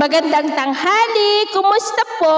Magandang tanghali! Kumusta po?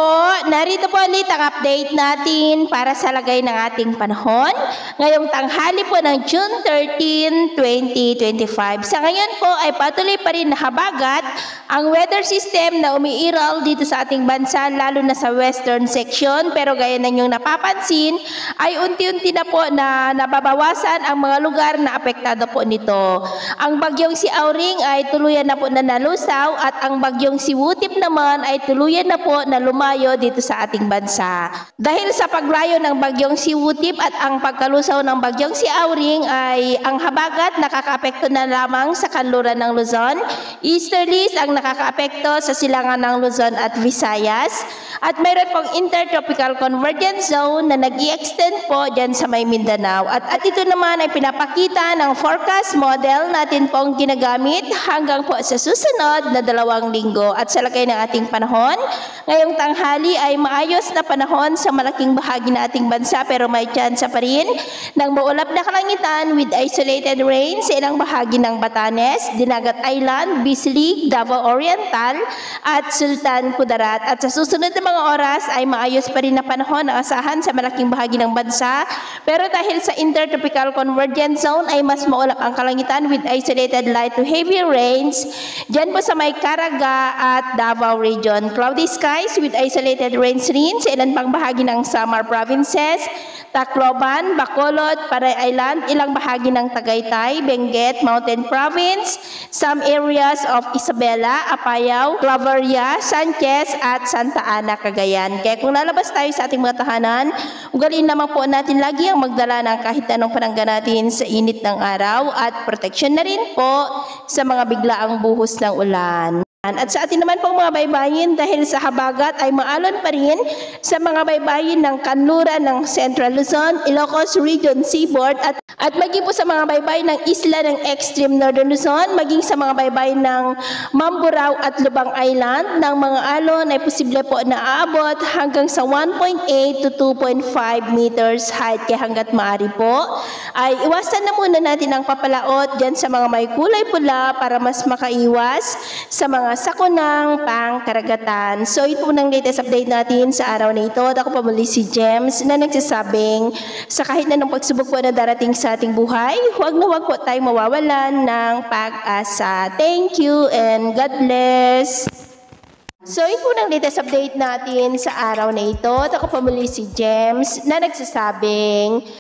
Narito po ulit ang update natin para sa lagay ng ating panahon. Ngayong tanghali po ng June 13, 2025. Sa ngayon po ay patuloy pa rin nakabagat ang weather system na umiiral dito sa ating bansa, lalo na sa western section. Pero gaya na yung napapansin, ay unti-unti na po na nababawasan ang mga lugar na apektado po nito. Ang bagyong si Auring ay tuluyan na po na nalusaw at ang bagyong si Wutip naman ay tuluyan na po na lumayo dito sa ating bansa. Dahil sa paglayo ng bagyong si Wutip at ang pagkalusaw ng bagyong si Auring ay ang habagat nakakaapekto na lamang sa kanluran ng Luzon. Easterlies ang nakakaapekto sa silangan ng Luzon at Visayas. At mayroon pong intertropical convergence zone na nag-i-extend po dyan sa may Mindanao. At ito naman ay pinapakita ng forecast model natin pong ginagamit hanggang po sa susunod na 2 linggo. At sa lagay ng ating panahon, ngayong tanghali ay maayos na panahon sa malaking bahagi ng ating bansa, pero may tsansa pa rin ng maulap na kalangitan with isolated rain sa ilang bahagi ng Batanes, Dinagat Island, Bislig, Davao Oriental at Sultan Kudarat. At sa susunod na mga oras ay maayos pa rin na panahon ang asahan sa malaking bahagi ng bansa, pero dahil sa intertropical convergence zone ay mas maulap ang kalangitan with isolated light to heavy rains dyan po sa may Caraga at Davao region. Cloudy skies with isolated rains rin sa ilan pang bahagi ng Samar provinces, Tacloban, Bacolod, Paray Island, ilang bahagi ng Tagaytay, Benguet, Mountain Province, some areas of Isabela, Apayao, Claveria, Sanchez at Santa Ana, Cagayan. Kaya kung lalabas tayo sa ating mga tahanan, ugaliin naman po natin lagi ang magdala ng kahit anong panangga natin sa init ng araw at proteksyon na rin po sa mga biglaang buhos ng ulan. At sa atin naman pong mga baybayin, dahil sa habagat ay maalon pa rin sa mga baybayin ng kanluran ng Central Luzon, Ilocos Region Seaboard at maging po sa mga baybayin ng isla ng Extreme Northern Luzon, maging sa mga baybayin ng Mamburao at Lubang Island, ng mga alon ay posible po na aabot hanggang sa 1.8 to 2.5 meters height. Kaya hanggat maaari po ay iwasan na muna natin ang papalaot dyan sa mga may kulay pula para mas makaiwas sa mga sakunang pangkaragatan. So ito po ng latest update natin sa araw na ito. At ako pa muli si James na nagsasabing sa kahit na ng pagsubok po na darating sa ating buhay, huwag na huwag po tayong mawawalan ng pag-asa. Thank you and God bless. So ito po ng latest update natin sa araw na ito. At ako pa muli si James na nagsasabing